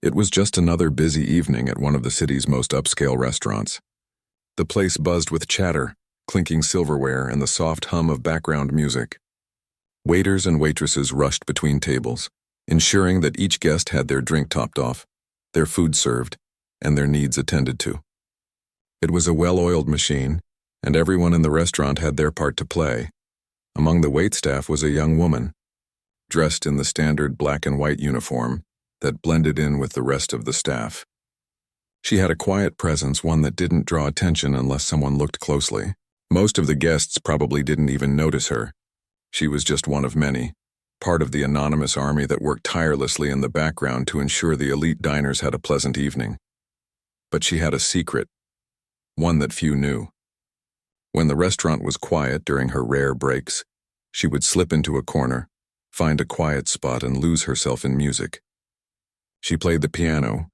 It was just another busy evening at one of the city's most upscale restaurants. The place buzzed with chatter, clinking silverware, and the soft hum of background music. Waiters and waitresses rushed between tables, ensuring that each guest had their drink topped off, their food served, and their needs attended to. It was a well-oiled machine, and everyone in the restaurant had their part to play. Among the waitstaff was a young woman, dressed in the standard black and white uniform that blended in with the rest of the staff. She had a quiet presence, one that didn't draw attention unless someone looked closely. Most of the guests probably didn't even notice her. She was just one of many, part of the anonymous army that worked tirelessly in the background to ensure the elite diners had a pleasant evening. But she had a secret, one that few knew. When the restaurant was quiet during her rare breaks, she would slip into a corner, find a quiet spot, and lose herself in music. She played the piano,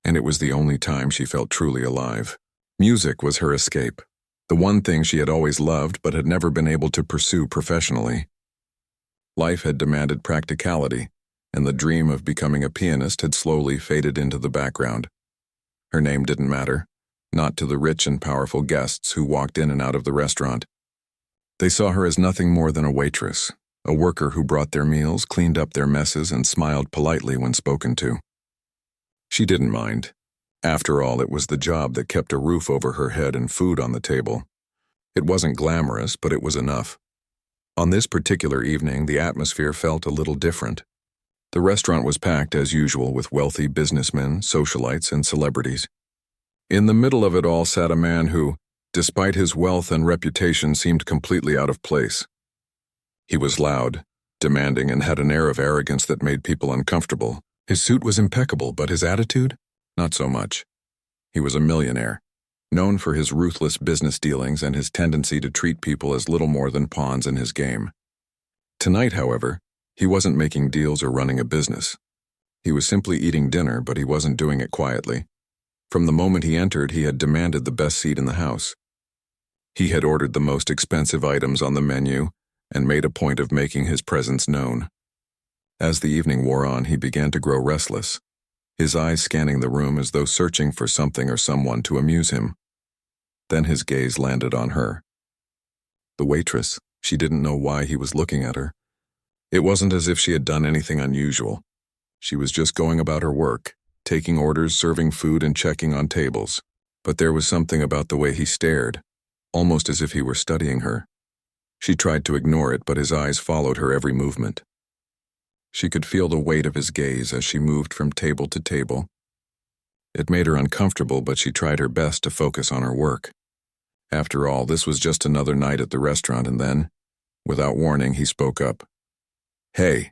and it was the only time she felt truly alive. Music was her escape, the one thing she had always loved but had never been able to pursue professionally. Life had demanded practicality, and the dream of becoming a pianist had slowly faded into the background. Her name didn't matter, not to the rich and powerful guests who walked in and out of the restaurant. They saw her as nothing more than a waitress, a worker who brought their meals, cleaned up their messes, and smiled politely when spoken to. She didn't mind. After all, it was the job that kept a roof over her head and food on the table. It wasn't glamorous, but it was enough. On this particular evening, the atmosphere felt a little different. The restaurant was packed as usual with wealthy businessmen, socialites, and celebrities. In the middle of it all sat a man who, despite his wealth and reputation, seemed completely out of place. He was loud, demanding, and had an air of arrogance that made people uncomfortable. His suit was impeccable, but his attitude? Not so much. He was a millionaire, known for his ruthless business dealings and his tendency to treat people as little more than pawns in his game. Tonight, however, he wasn't making deals or running a business. He was simply eating dinner, but he wasn't doing it quietly. From the moment he entered, he had demanded the best seat in the house. He had ordered the most expensive items on the menu and made a point of making his presence known. As the evening wore on, he began to grow restless, his eyes scanning the room as though searching for something or someone to amuse him. Then his gaze landed on her. The waitress. She didn't know why he was looking at her. It wasn't as if she had done anything unusual. She was just going about her work, taking orders, serving food, and checking on tables. But there was something about the way he stared, almost as if he were studying her. She tried to ignore it, but his eyes followed her every movement. She could feel the weight of his gaze as she moved from table to table. It made her uncomfortable, but she tried her best to focus on her work. After all, this was just another night at the restaurant, and then, without warning, he spoke up. "Hey."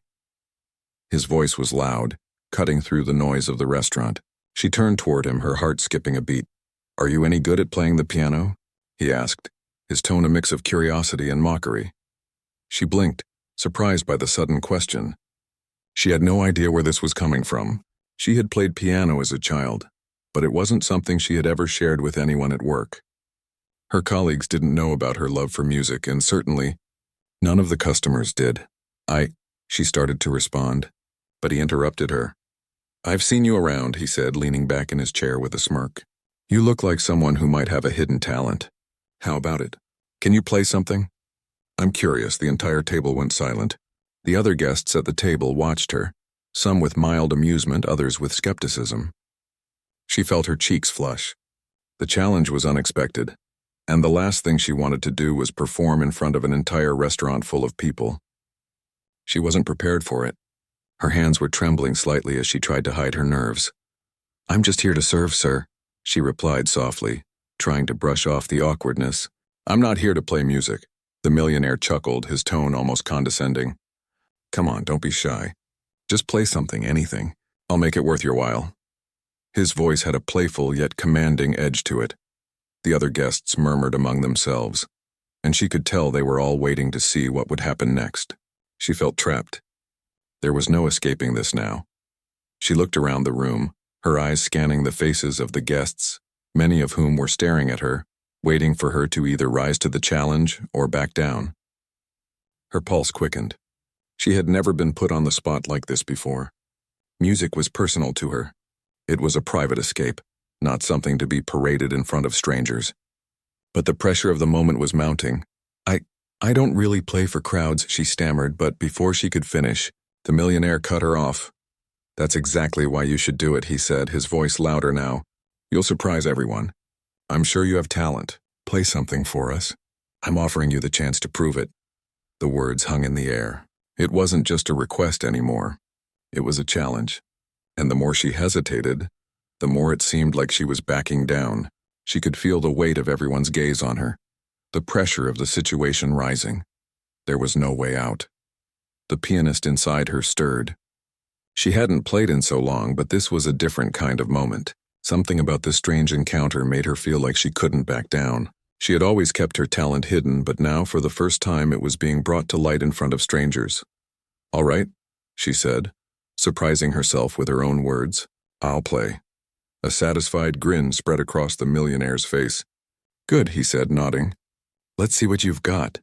His voice was loud, cutting through the noise of the restaurant. She turned toward him, her heart skipping a beat. "Are you any good at playing the piano?" he asked, his tone a mix of curiosity and mockery. She blinked, surprised by the sudden question. She had no idea where this was coming from. She had played piano as a child, but it wasn't something she had ever shared with anyone at work. Her colleagues didn't know about her love for music, and certainly none of the customers did. She started to respond, but he interrupted her. "I've seen you around," he said, leaning back in his chair with a smirk. "You look like someone who might have a hidden talent. How about it? Can you play something?" "I'm curious." The entire table went silent. The other guests at the table watched her, some with mild amusement, others with skepticism. She felt her cheeks flush. The challenge was unexpected, and the last thing she wanted to do was perform in front of an entire restaurant full of people. She wasn't prepared for it. Her hands were trembling slightly as she tried to hide her nerves. "I'm just here to serve, sir," she replied softly, trying to brush off the awkwardness. "I'm not here to play music." The millionaire chuckled, his tone almost condescending. "Come on, don't be shy. Just play something, anything. I'll make it worth your while." His voice had a playful yet commanding edge to it. The other guests murmured among themselves, and she could tell they were all waiting to see what would happen next. She felt trapped. There was no escaping this now. She looked around the room, her eyes scanning the faces of the guests, many of whom were staring at her, waiting for her to either rise to the challenge or back down. Her pulse quickened. She had never been put on the spot like this before. Music was personal to her, It was a private escape, not something to be paraded in front of strangers. But the pressure of the moment was mounting. I don't really play for crowds, she stammered, but before she could finish, the millionaire cut her off. That's exactly why you should do it, he said, his voice louder now. You'll surprise everyone. I'm sure you have talent. Play something for us. I'm offering you the chance to prove it. The words hung in the air. It wasn't just a request anymore. It was a challenge. And the more she hesitated, the more it seemed like she was backing down. She could feel the weight of everyone's gaze on her, the pressure of the situation rising. There was no way out. The pianist inside her stirred. She hadn't played in so long, but this was a different kind of moment. Something about this strange encounter made her feel like she couldn't back down. She had always kept her talent hidden, but now, for the first time, it was being brought to light in front of strangers. All right, she said, surprising herself with her own words. I'll play. A satisfied grin spread across the millionaire's face. Good, he said, nodding. Let's see what you've got.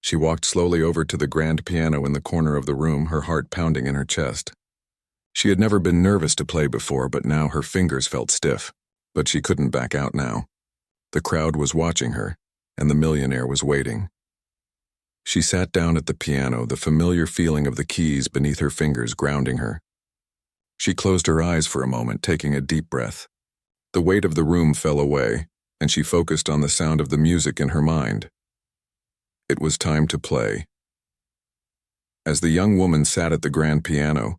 She walked slowly over to the grand piano in the corner of the room, her heart pounding in her chest. She had never been nervous to play before, but now her fingers felt stiff. But she couldn't back out now. The crowd was watching her, and the millionaire was waiting. She sat down at the piano, the familiar feeling of the keys beneath her fingers grounding her. She closed her eyes for a moment, taking a deep breath. The weight of the room fell away, and she focused on the sound of the music in her mind. It was time to play. As the young woman sat at the grand piano,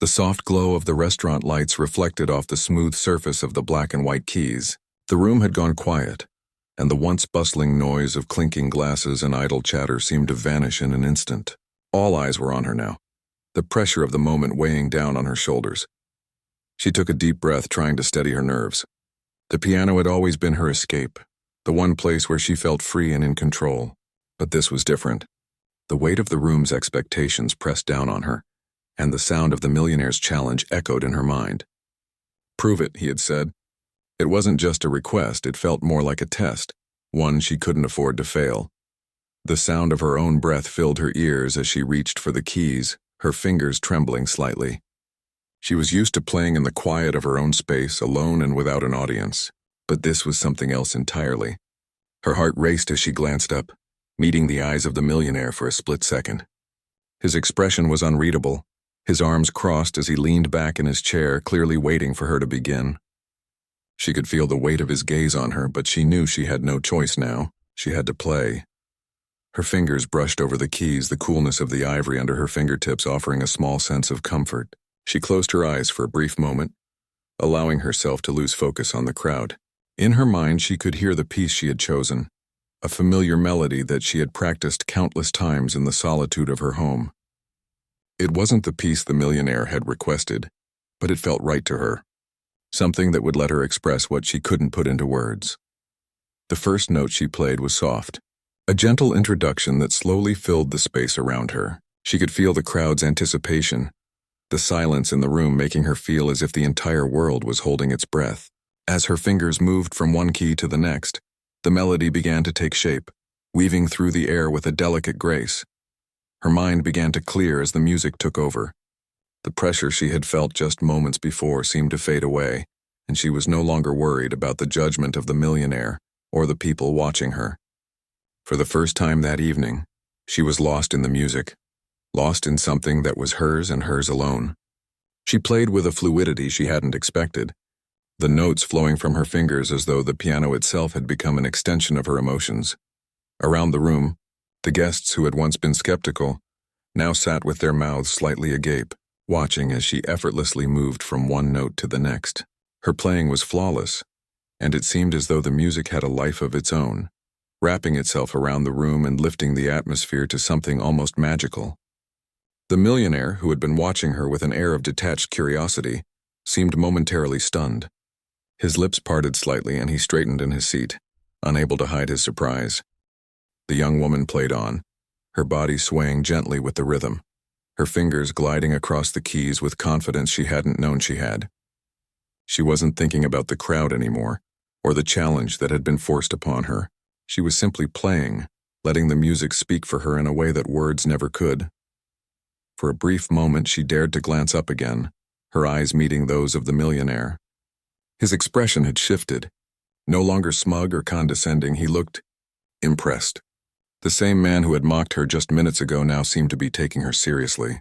the soft glow of the restaurant lights reflected off the smooth surface of the black and white keys. The room had gone quiet, and the once bustling noise of clinking glasses and idle chatter seemed to vanish in an instant. All eyes were on her now, the pressure of the moment weighing down on her shoulders. She took a deep breath, trying to steady her nerves. The piano had always been her escape, the one place where she felt free and in control. But this was different. The weight of the room's expectations pressed down on her, and the sound of the millionaire's challenge echoed in her mind. Prove it, he had said. It wasn't just a request, it felt more like a test, one she couldn't afford to fail. The sound of her own breath filled her ears as she reached for the keys, her fingers trembling slightly. She was used to playing in the quiet of her own space, alone and without an audience. But this was something else entirely. Her heart raced as she glanced up, meeting the eyes of the millionaire for a split second. His expression was unreadable, his arms crossed as he leaned back in his chair, clearly waiting for her to begin. She could feel the weight of his gaze on her, but she knew she had no choice now. She had to play. Her fingers brushed over the keys, the coolness of the ivory under her fingertips offering a small sense of comfort. She closed her eyes for a brief moment, allowing herself to lose focus on the crowd. In her mind, she could hear the piece she had chosen, a familiar melody that she had practiced countless times in the solitude of her home. It wasn't the piece the millionaire had requested, but it felt right to her, something that would let her express what she couldn't put into words. The first note she played was soft, a gentle introduction that slowly filled the space around her. She could feel the crowd's anticipation, the silence in the room making her feel as if the entire world was holding its breath. As her fingers moved from one key to the next, the melody began to take shape, weaving through the air with a delicate grace. Her mind began to clear as the music took over. The pressure she had felt just moments before seemed to fade away, and she was no longer worried about the judgment of the millionaire or the people watching her. For the first time that evening, she was lost in the music, lost in something that was hers and hers alone. She played with a fluidity she hadn't expected, the notes flowing from her fingers as though the piano itself had become an extension of her emotions. Around the room, the guests who had once been skeptical now sat with their mouths slightly agape, watching as she effortlessly moved from one note to the next. Her playing was flawless, and it seemed as though the music had a life of its own, wrapping itself around the room and lifting the atmosphere to something almost magical. The millionaire, who had been watching her with an air of detached curiosity, seemed momentarily stunned. His lips parted slightly and he straightened in his seat, unable to hide his surprise. The young woman played on, her body swaying gently with the rhythm, her fingers gliding across the keys with confidence she hadn't known she had. She wasn't thinking about the crowd anymore, or the challenge that had been forced upon her. She was simply playing, letting the music speak for her in a way that words never could. For a brief moment she dared to glance up again, her eyes meeting those of the millionaire. His expression had shifted. No longer smug or condescending, he looked impressed. The same man who had mocked her just minutes ago now seemed to be taking her seriously.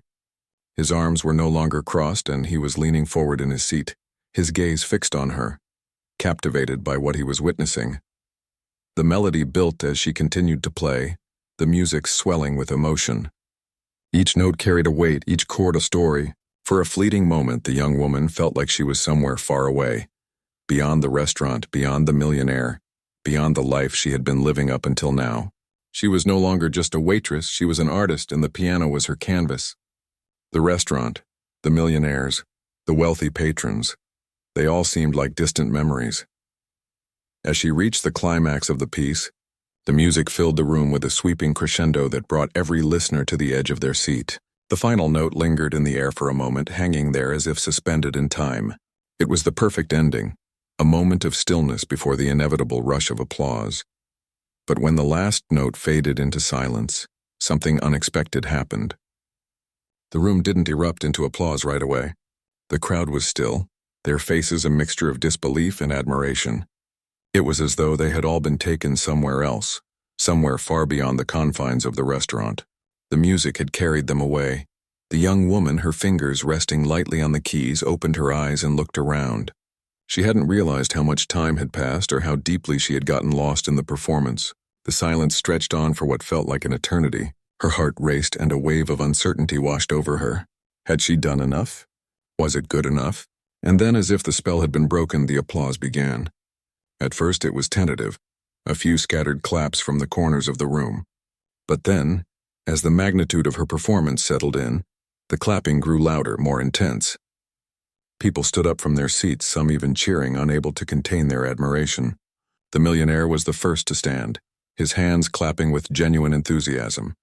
His arms were no longer crossed, and he was leaning forward in his seat, his gaze fixed on her, captivated by what he was witnessing. The melody built as she continued to play, the music swelling with emotion. Each note carried a weight, each chord a story. For a fleeting moment, the young woman felt like she was somewhere far away, beyond the restaurant, beyond the millionaire, beyond the life she had been living up until now. She was no longer just a waitress, she was an artist, and the piano was her canvas. The restaurant, the millionaires, the wealthy patrons, they all seemed like distant memories. As she reached the climax of the piece, the music filled the room with a sweeping crescendo that brought every listener to the edge of their seat. The final note lingered in the air for a moment, hanging there as if suspended in time. It was the perfect ending, a moment of stillness before the inevitable rush of applause. But when the last note faded into silence, something unexpected happened. The room didn't erupt into applause right away. The crowd was still, their faces a mixture of disbelief and admiration. It was as though they had all been taken somewhere else, somewhere far beyond the confines of the restaurant. The music had carried them away. The young woman, her fingers resting lightly on the keys, opened her eyes and looked around. She hadn't realized how much time had passed or how deeply she had gotten lost in the performance. The silence stretched on for what felt like an eternity. Her heart raced and a wave of uncertainty washed over her. Had she done enough? Was it good enough? And then, as if the spell had been broken, the applause began. At first it was tentative, a few scattered claps from the corners of the room. But then, as the magnitude of her performance settled in, the clapping grew louder, more intense. People stood up from their seats, some even cheering, unable to contain their admiration. The millionaire was the first to stand, his hands clapping with genuine enthusiasm.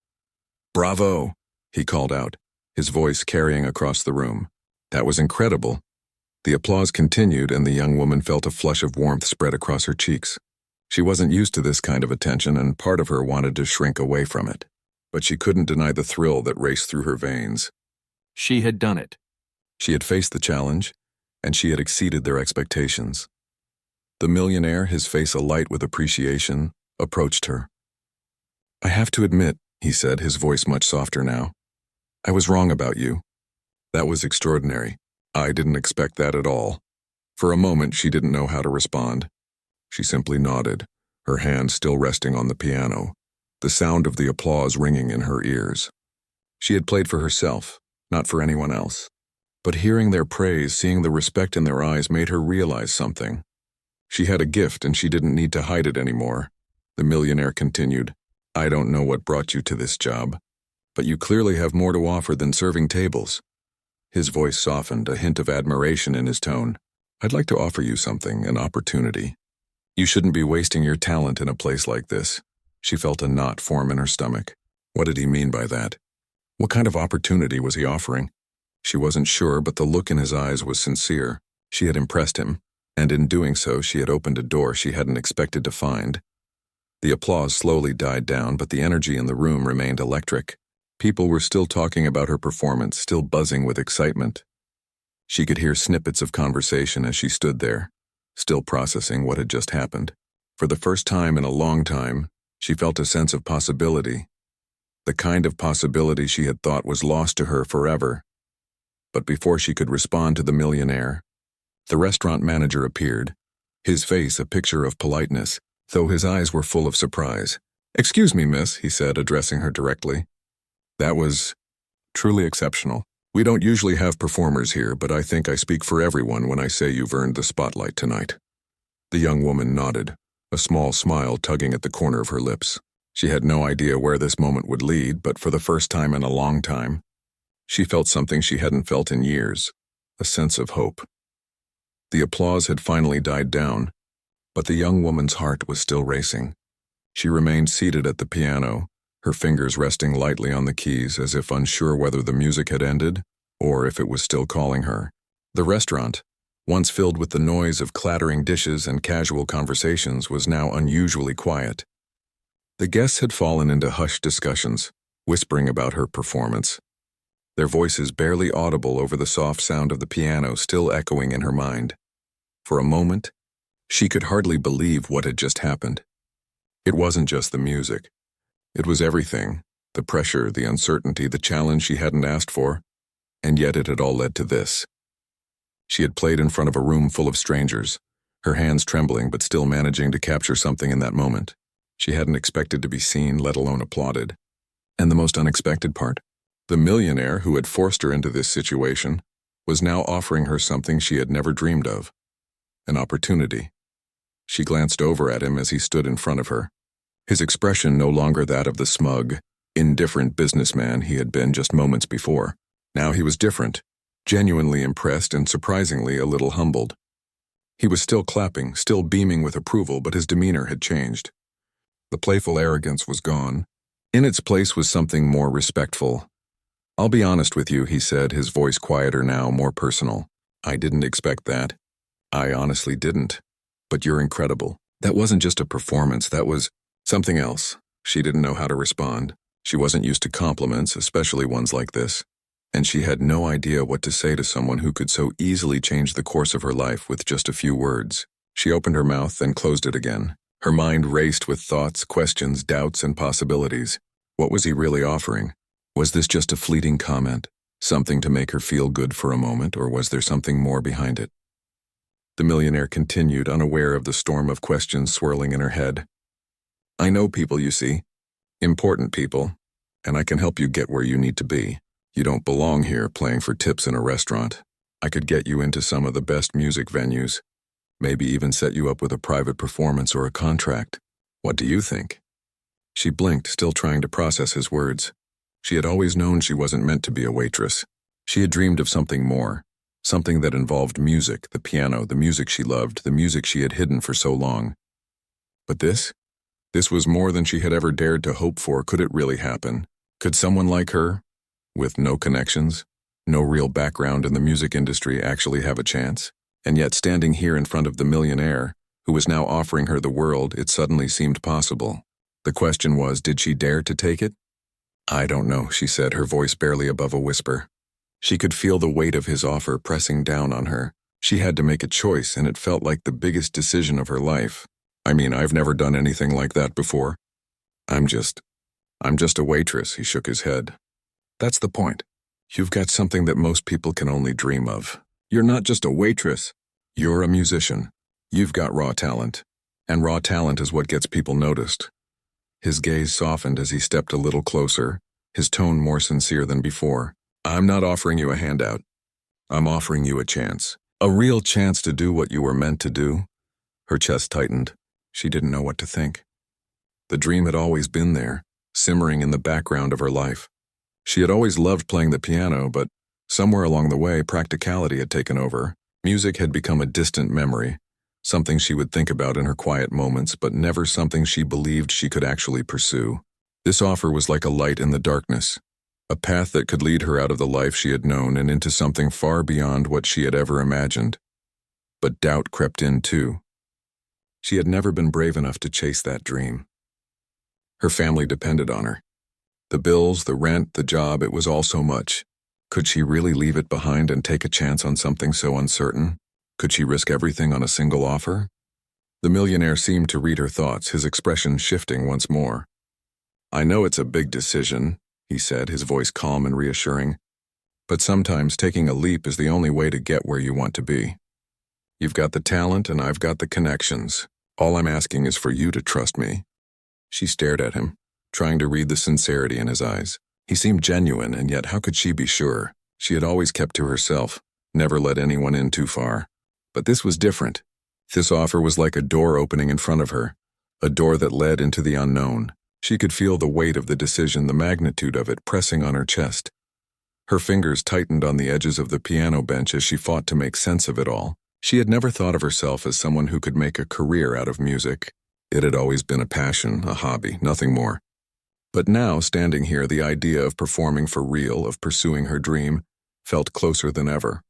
"Bravo!" he called out, his voice carrying across the room. That was incredible. The applause continued, and the young woman felt a flush of warmth spread across her cheeks. She wasn't used to this kind of attention, and part of her wanted to shrink away from it. But she couldn't deny the thrill that raced through her veins. She had done it. She had faced the challenge, and she had exceeded their expectations. The millionaire, his face alight with appreciation, approached her. "I have to admit," he said, his voice much softer now, "I was wrong about you. That was extraordinary. I didn't expect that at all." For a moment, she didn't know how to respond. She simply nodded, her hand still resting on the piano, the sound of the applause ringing in her ears. She had played for herself, not for anyone else. But hearing their praise, seeing the respect in their eyes, made her realize something. She had a gift, and she didn't need to hide it anymore. The millionaire continued, "I don't know what brought you to this job, but you clearly have more to offer than serving tables." His voice softened, a hint of admiration in his tone. "I'd like to offer you something, an opportunity. You shouldn't be wasting your talent in a place like this." She felt a knot form in her stomach. What did he mean by that? What kind of opportunity was he offering? She wasn't sure, but the look in his eyes was sincere. She had impressed him, and in doing so, she had opened a door she hadn't expected to find. The applause slowly died down, but the energy in the room remained electric. People were still talking about her performance, still buzzing with excitement. She could hear snippets of conversation as she stood there, still processing what had just happened. For the first time in a long time, she felt a sense of possibility. The kind of possibility she had thought was lost to her forever. But before she could respond to the millionaire, the restaurant manager appeared, his face a picture of politeness, though his eyes were full of surprise. "Excuse me, miss," he said, addressing her directly. "That was truly exceptional. We don't usually have performers here, but I think I speak for everyone when I say you've earned the spotlight tonight." The young woman nodded, a small smile tugging at the corner of her lips. She had no idea where this moment would lead, but for the first time in a long time, she felt something she hadn't felt in years, a sense of hope. The applause had finally died down, but the young woman's heart was still racing. She remained seated at the piano, her fingers resting lightly on the keys as if unsure whether the music had ended or if it was still calling her. The restaurant, once filled with the noise of clattering dishes and casual conversations, was now unusually quiet. The guests had fallen into hushed discussions, whispering about her performance. their voices barely audible over the soft sound of the piano still echoing in her mind. For a moment, she could hardly believe what had just happened. It wasn't just the music. It was everything, the pressure, the uncertainty, the challenge she hadn't asked for, and yet it had all led to this. She had played in front of a room full of strangers, her hands trembling but still managing to capture something in that moment. She hadn't expected to be seen, let alone applauded. And the most unexpected part, the millionaire who had forced her into this situation was now offering her something she had never dreamed of, an opportunity. She glanced over at him as he stood in front of her, his expression no longer that of the smug, indifferent businessman he had been just moments before. Now he was different, genuinely impressed and surprisingly a little humbled. He was still clapping, still beaming with approval, but his demeanor had changed. The playful arrogance was gone. In its place was something more respectful. "I'll be honest with you," he said, his voice quieter now, more personal. "I didn't expect that. I honestly didn't. But you're incredible. That wasn't just a performance, that was something else." She didn't know how to respond. She wasn't used to compliments, especially ones like this. And she had no idea what to say to someone who could so easily change the course of her life with just a few words. She opened her mouth, then closed it again. Her mind raced with thoughts, questions, doubts, and possibilities. What was he really offering? Was this just a fleeting comment, something to make her feel good for a moment, or was there something more behind it? The millionaire continued, unaware of the storm of questions swirling in her head. "I know people, you see. Important people. And I can help you get where you need to be. You don't belong here playing for tips in a restaurant. I could get you into some of the best music venues. Maybe even set you up with a private performance or a contract. What do you think?" She blinked, still trying to process his words. She had always known she wasn't meant to be a waitress. She had dreamed of something more, something that involved music, the piano, the music she loved, the music she had hidden for so long. But this was more than she had ever dared to hope for. Could it really happen? Could someone like her, with no connections, no real background in the music industry, actually have a chance? And yet, standing here in front of the millionaire, who was now offering her the world, it suddenly seemed possible. The question was, did she dare to take it? "I don't know," she said, her voice barely above a whisper. She could feel the weight of his offer pressing down on her. She had to make a choice, and it felt like the biggest decision of her life. "I mean, I've never done anything like that before. I'm just a waitress," he shook his head. "That's the point. You've got something that most people can only dream of. You're not just a waitress. You're a musician. You've got raw talent. And raw talent is what gets people noticed." His gaze softened as he stepped a little closer, his tone more sincere than before. "I'm not offering you a handout. I'm offering you a chance. A real chance to do what you were meant to do." Her chest tightened. She didn't know what to think. The dream had always been there, simmering in the background of her life. She had always loved playing the piano, but somewhere along the way, practicality had taken over. Music had become a distant memory, something she would think about in her quiet moments, but never something she believed she could actually pursue. This offer was like a light in the darkness, a path that could lead her out of the life she had known and into something far beyond what she had ever imagined. But doubt crept in too. She had never been brave enough to chase that dream. Her family depended on her. The bills, the rent, the job, it was all so much. Could she really leave it behind and take a chance on something so uncertain? Could she risk everything on a single offer? The millionaire seemed to read her thoughts, his expression shifting once more. "I know it's a big decision," he said, his voice calm and reassuring. "But sometimes taking a leap is the only way to get where you want to be. You've got the talent and I've got the connections. All I'm asking is for you to trust me." She stared at him, trying to read the sincerity in his eyes. He seemed genuine, and yet how could she be sure? She had always kept to herself, never let anyone in too far. But this was different. This offer was like a door opening in front of her, a door that led into the unknown. She could feel the weight of the decision, the magnitude of it, pressing on her chest. Her fingers tightened on the edges of the piano bench as she fought to make sense of it all. She had never thought of herself as someone who could make a career out of music. It had always been a passion, a hobby, nothing more. But now, standing here, the idea of performing for real, of pursuing her dream, felt closer than ever.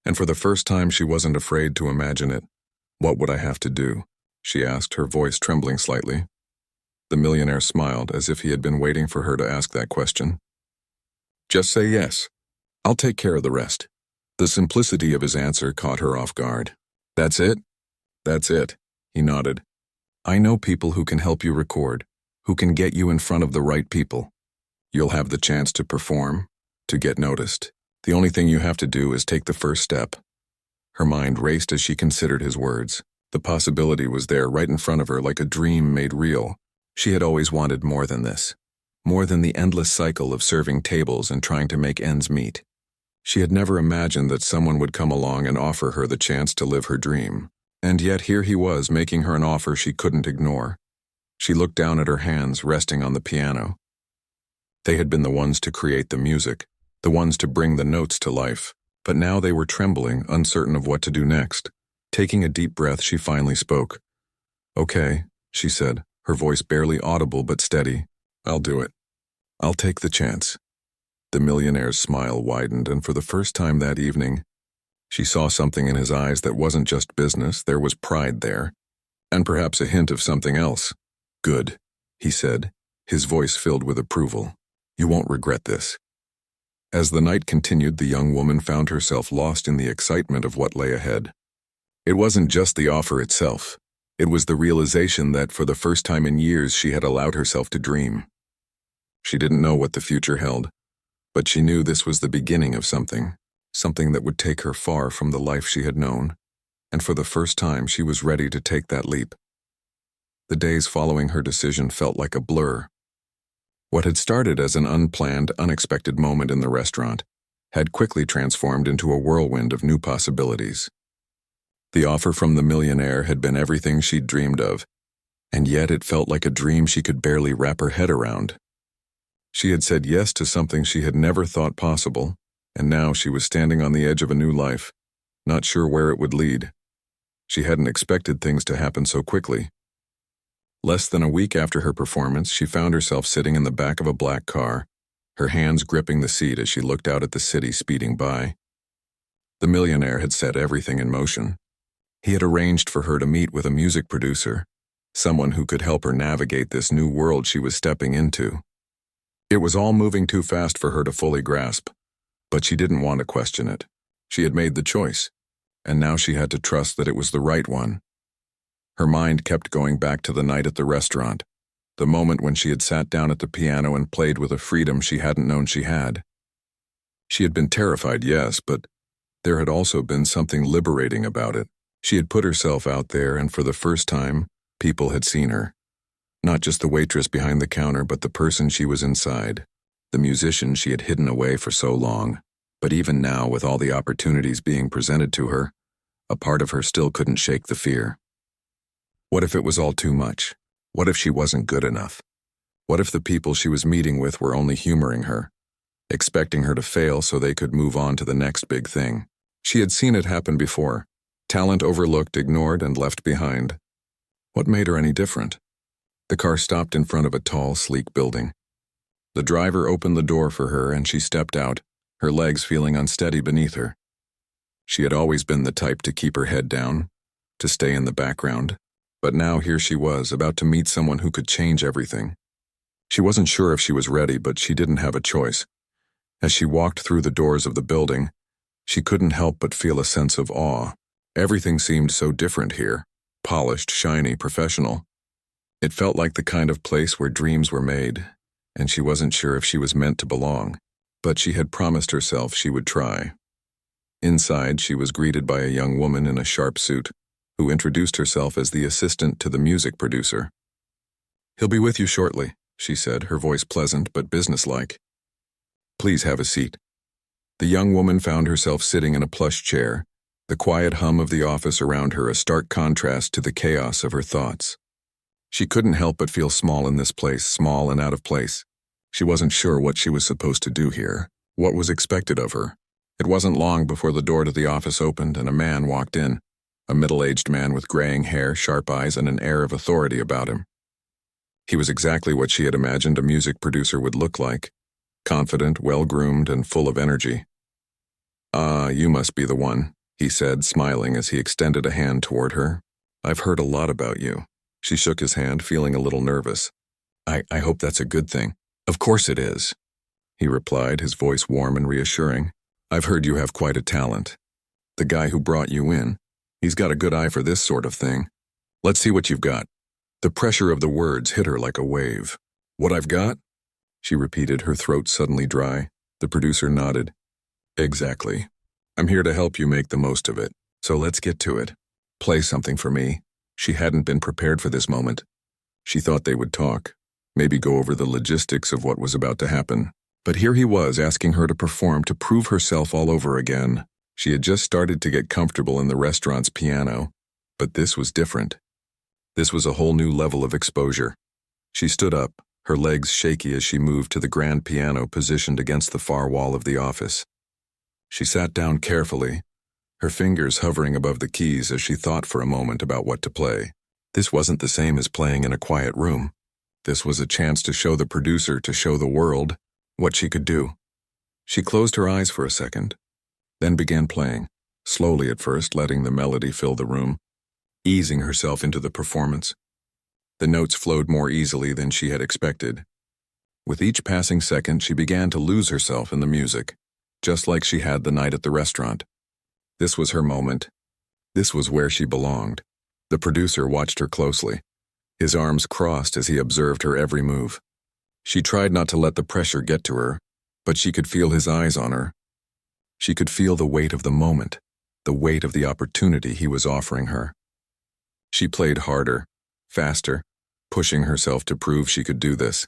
And for the first time, she wasn't afraid to imagine it. "What would I have to do?" she asked, her voice trembling slightly. The millionaire smiled, as if he had been waiting for her to ask that question. Just say yes. I'll take care of the rest. The simplicity of his answer caught her off guard. That's it? That's it, he nodded. I know people who can help you record, who can get you in front of the right people. You'll have the chance to perform, to get noticed. The only thing you have to do is take the first step. Her mind raced as she considered his words. The possibility was there right in front of her like a dream made real. She had always wanted more than this. More than the endless cycle of serving tables and trying to make ends meet. She had never imagined that someone would come along and offer her the chance to live her dream. And yet here he was making her an offer she couldn't ignore. She looked down at her hands resting on the piano. They had been the ones to create the music, the ones to bring the notes to life, but now they were trembling, uncertain of what to do next. Taking a deep breath, she finally spoke. Okay, she said, her voice barely audible but steady. I'll do it. I'll take the chance. The millionaire's smile widened, and for the first time that evening, she saw something in his eyes that wasn't just business, there was pride there, and perhaps a hint of something else. Good, he said, his voice filled with approval. You won't regret this. As the night continued, the young woman found herself lost in the excitement of what lay ahead. It wasn't just the offer itself. It was the realization that for the first time in years she had allowed herself to dream. She didn't know what the future held, but she knew this was the beginning of something that would take her far from the life she had known, and for the first time she was ready to take that leap. The days following her decision felt like a blur. What had started as an unplanned, unexpected moment in the restaurant had quickly transformed into a whirlwind of new possibilities. The offer from the millionaire had been everything she'd dreamed of, and yet it felt like a dream she could barely wrap her head around. She had said yes to something she had never thought possible, and now she was standing on the edge of a new life, not sure where it would lead. She hadn't expected things to happen so quickly. Less than a week after her performance, she found herself sitting in the back of a black car, her hands gripping the seat as she looked out at the city speeding by. The millionaire had set everything in motion. He had arranged for her to meet with a music producer, someone who could help her navigate this new world she was stepping into. It was all moving too fast for her to fully grasp, but she didn't want to question it. She had made the choice, and now she had to trust that it was the right one. Her mind kept going back to the night at the restaurant, the moment when she had sat down at the piano and played with a freedom she hadn't known she had. She had been terrified, yes, but there had also been something liberating about it. She had put herself out there, and for the first time, people had seen her. Not just the waitress behind the counter, but the person she was inside, the musician she had hidden away for so long. But even now, with all the opportunities being presented to her, a part of her still couldn't shake the fear. What if it was all too much? What if she wasn't good enough? What if the people she was meeting with were only humoring her, expecting her to fail so they could move on to the next big thing? She had seen it happen before. Talent overlooked, ignored, and left behind. What made her any different? The car stopped in front of a tall, sleek building. The driver opened the door for her and she stepped out, her legs feeling unsteady beneath her. She had always been the type to keep her head down, to stay in the background, but now here she was, about to meet someone who could change everything. She wasn't sure if she was ready, but she didn't have a choice. As she walked through the doors of the building, she couldn't help but feel a sense of awe. Everything seemed so different here, polished, shiny, professional. It felt like the kind of place where dreams were made, and she wasn't sure if she was meant to belong, but she had promised herself she would try. Inside, she was greeted by a young woman in a sharp suit, who introduced herself as the assistant to the music producer. "He'll be with you shortly," she said, her voice pleasant but businesslike. "Please have a seat." The young woman found herself sitting in a plush chair, the quiet hum of the office around her a stark contrast to the chaos of her thoughts. She couldn't help but feel small in this place, small and out of place. She wasn't sure what she was supposed to do here, what was expected of her. It wasn't long before the door to the office opened and a man walked in, a middle-aged man with graying hair, sharp eyes, and an air of authority about him. He was exactly what she had imagined a music producer would look like, confident, well-groomed, and full of energy. "Ah, you must be the one," he said, smiling as he extended a hand toward her. "I've heard a lot about you." She shook his hand, feeling a little nervous. I hope that's a good thing." "Of course it is." he replied, his voice warm and reassuring. "I've heard you have quite a talent. The guy who brought you in, he's got a good eye for this sort of thing. Let's see what you've got." The pressure of the words hit her like a wave. "What I've got?" she repeated, her throat suddenly dry. The producer nodded. "Exactly. I'm here to help you make the most of it. So let's get to it. Play something for me." She hadn't been prepared for this moment. She thought they would talk, maybe go over the logistics of what was about to happen. But here he was asking her to perform, to prove herself all over again. She had just started to get comfortable in the restaurant's piano, but this was different. This was a whole new level of exposure. She stood up, her legs shaky as she moved to the grand piano positioned against the far wall of the office. She sat down carefully, her fingers hovering above the keys as she thought for a moment about what to play. This wasn't the same as playing in a quiet room. This was a chance to show the producer, to show the world, what she could do. She closed her eyes for a second, then began playing, slowly at first, letting the melody fill the room, easing herself into the performance. The notes flowed more easily than she had expected. With each passing second, she began to lose herself in the music, just like she had the night at the restaurant. This was her moment. This was where she belonged. The producer watched her closely, his arms crossed as he observed her every move. She tried not to let the pressure get to her, but she could feel his eyes on her. She could feel the weight of the moment, the weight of the opportunity he was offering her. She played harder, faster, pushing herself to prove she could do this.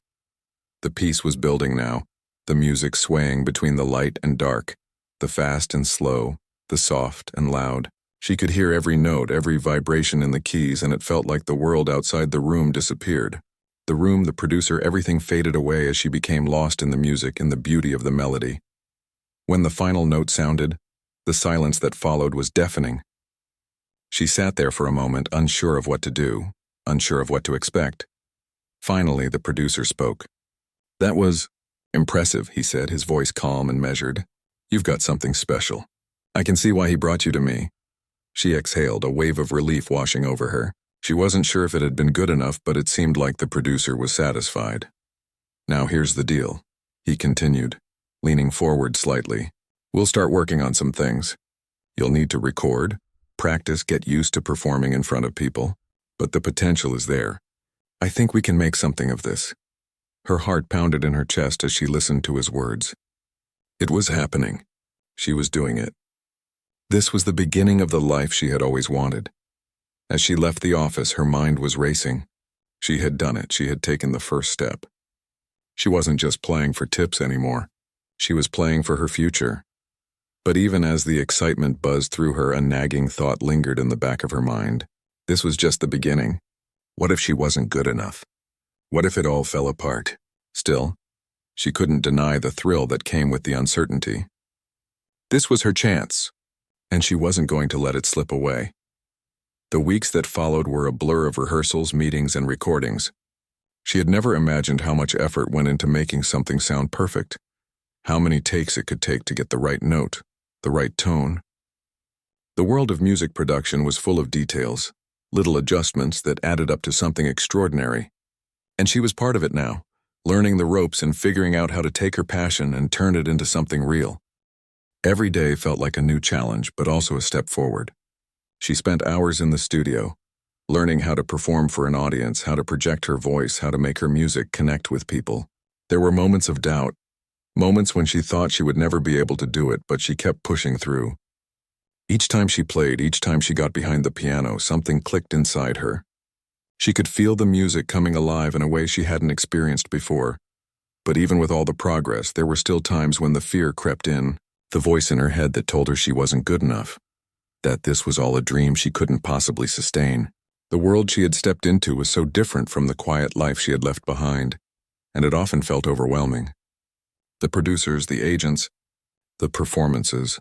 The piece was building now, the music swaying between the light and dark, the fast and slow, the soft and loud. She could hear every note, every vibration in the keys, and it felt like the world outside the room disappeared. The room, the producer, everything faded away as she became lost in the music, in the beauty of the melody. When the final note sounded, the silence that followed was deafening. She sat there for a moment, unsure of what to do, unsure of what to expect. Finally, the producer spoke. "That was impressive," he said, his voice calm and measured. "You've got something special. I can see why he brought you to me." She exhaled, a wave of relief washing over her. She wasn't sure if it had been good enough, but it seemed like the producer was satisfied. "Now here's the deal," he continued, leaning forward slightly. "We'll start working on some things. You'll need to record, practice, get used to performing in front of people, but the potential is there. I think we can make something of this." Her heart pounded in her chest as she listened to his words. It was happening. She was doing it. This was the beginning of the life she had always wanted. As she left the office, her mind was racing. She had done it. She had taken the first step. She wasn't just playing for tips anymore. She was playing for her future. But even as the excitement buzzed through her, a nagging thought lingered in the back of her mind. This was just the beginning. What if she wasn't good enough? What if it all fell apart? Still, she couldn't deny the thrill that came with the uncertainty. This was her chance, and she wasn't going to let it slip away. The weeks that followed were a blur of rehearsals, meetings, and recordings. She had never imagined how much effort went into making something sound perfect, how many takes it could take to get the right note, the right tone. The world of music production was full of details, little adjustments that added up to something extraordinary. And she was part of it now, learning the ropes and figuring out how to take her passion and turn it into something real. Every day felt like a new challenge, but also a step forward. She spent hours in the studio, learning how to perform for an audience, how to project her voice, how to make her music connect with people. There were moments of doubt, moments when she thought she would never be able to do it, but she kept pushing through. Each time she played, each time she got behind the piano, something clicked inside her. She could feel the music coming alive in a way she hadn't experienced before. But even with all the progress, there were still times when the fear crept in, the voice in her head that told her she wasn't good enough, that this was all a dream she couldn't possibly sustain. The world she had stepped into was so different from the quiet life she had left behind, and it often felt overwhelming. The producers, the agents, the performances.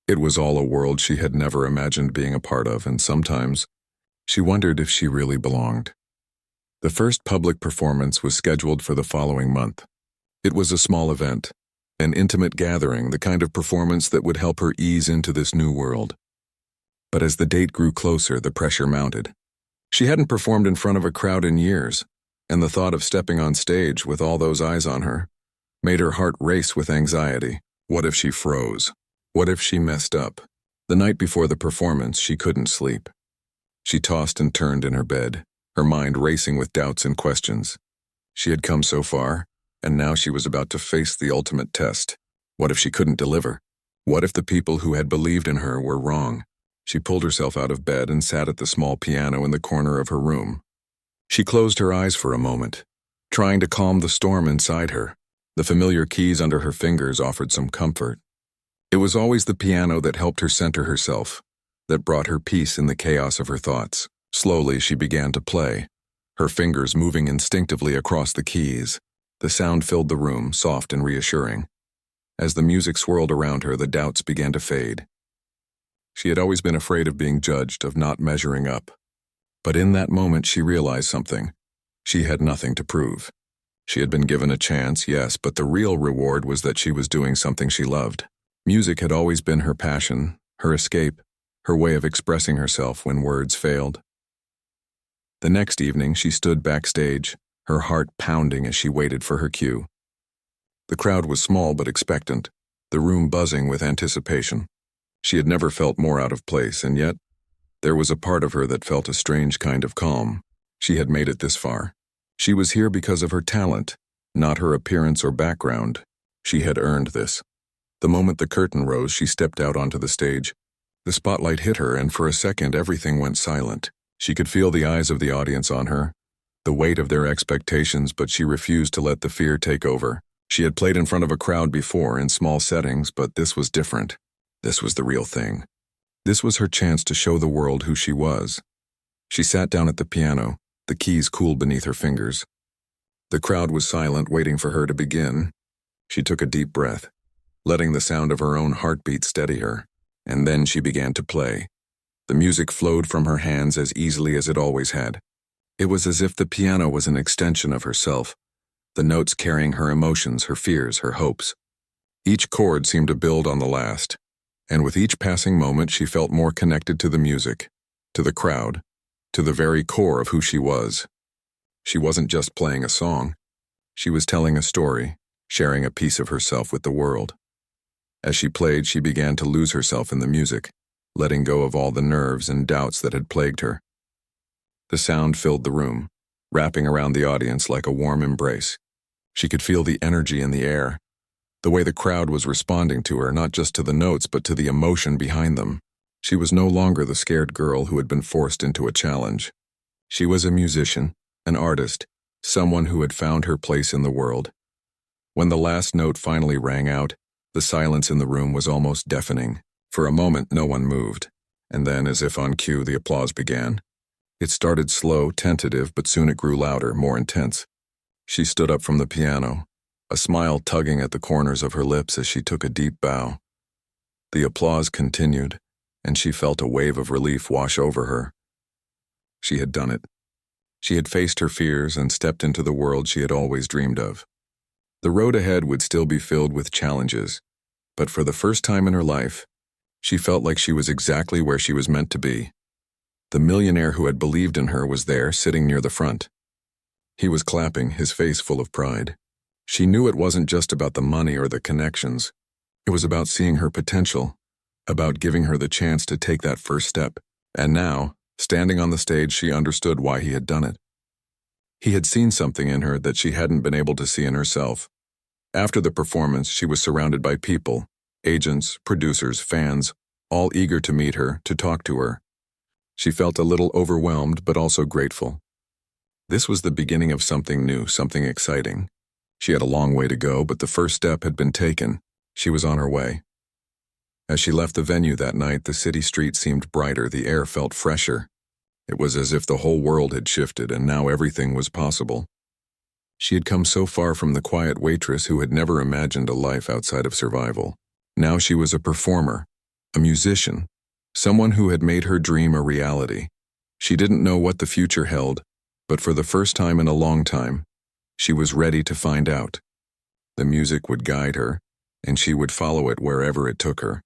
It was all a world she had never imagined being a part of, and sometimes she wondered if she really belonged. The first public performance was scheduled for the following month. It was a small event, an intimate gathering, the kind of performance that would help her ease into this new world. But as the date grew closer, the pressure mounted. She hadn't performed in front of a crowd in years, and the thought of stepping on stage with all those eyes on her, made her heart race with anxiety. What if she froze? What if she messed up? The night before the performance, she couldn't sleep. She tossed and turned in her bed, her mind racing with doubts and questions. She had come so far, and now she was about to face the ultimate test. What if she couldn't deliver? What if the people who had believed in her were wrong? She pulled herself out of bed and sat at the small piano in the corner of her room. She closed her eyes for a moment, trying to calm the storm inside her. The familiar keys under her fingers offered some comfort. It was always the piano that helped her center herself, that brought her peace in the chaos of her thoughts. Slowly, she began to play, her fingers moving instinctively across the keys. The sound filled the room, soft and reassuring. As the music swirled around her, the doubts began to fade. She had always been afraid of being judged, of not measuring up. But in that moment, she realized something. She had nothing to prove. She had been given a chance, yes, but the real reward was that she was doing something she loved. Music had always been her passion, her escape, her way of expressing herself when words failed. The next evening, she stood backstage, her heart pounding as she waited for her cue. The crowd was small but expectant, the room buzzing with anticipation. She had never felt more out of place, and yet, there was a part of her that felt a strange kind of calm. She had made it this far. She was here because of her talent, not her appearance or background. She had earned this. The moment the curtain rose, she stepped out onto the stage. The spotlight hit her, and for a second, everything went silent. She could feel the eyes of the audience on her, the weight of their expectations, but she refused to let the fear take over. She had played in front of a crowd before in small settings, but this was different. This was the real thing. This was her chance to show the world who she was. She sat down at the piano, the keys cooled beneath her fingers. The crowd was silent, waiting for her to begin. She took a deep breath, letting the sound of her own heartbeat steady her, and then she began to play. The music flowed from her hands as easily as it always had. It was as if the piano was an extension of herself, the notes carrying her emotions, her fears, her hopes. Each chord seemed to build on the last, and with each passing moment she felt more connected to the music, to the crowd, to the very core of who she was. She wasn't just playing a song. She was telling a story, sharing a piece of herself with the world. As she played, she began to lose herself in the music, letting go of all the nerves and doubts that had plagued her. The sound filled the room, wrapping around the audience like a warm embrace. She could feel the energy in the air, the way the crowd was responding to her, not just to the notes, but to the emotion behind them. She was no longer the scared girl who had been forced into a challenge. She was a musician, an artist, someone who had found her place in the world. When the last note finally rang out, the silence in the room was almost deafening. For a moment, no one moved, and then, as if on cue, the applause began. It started slow, tentative, but soon it grew louder, more intense. She stood up from the piano, a smile tugging at the corners of her lips as she took a deep bow. The applause continued, and she felt a wave of relief wash over her. She had done it. She had faced her fears and stepped into the world she had always dreamed of. The road ahead would still be filled with challenges, but for the first time in her life, she felt like she was exactly where she was meant to be. The millionaire who had believed in her was there, sitting near the front. He was clapping, his face full of pride. She knew it wasn't just about the money or the connections. It was about seeing her potential, about giving her the chance to take that first step. And now, standing on the stage, she understood why he had done it. He had seen something in her that she hadn't been able to see in herself. After the performance, she was surrounded by people, agents, producers, fans, all eager to meet her, to talk to her. She felt a little overwhelmed, but also grateful. This was the beginning of something new, something exciting. She had a long way to go, but the first step had been taken. She was on her way. As she left the venue that night, the city streets seemed brighter, the air felt fresher. It was as if the whole world had shifted, and now everything was possible. She had come so far from the quiet waitress who had never imagined a life outside of survival. Now she was a performer, a musician, someone who had made her dream a reality. She didn't know what the future held, but for the first time in a long time, she was ready to find out. The music would guide her, and she would follow it wherever it took her.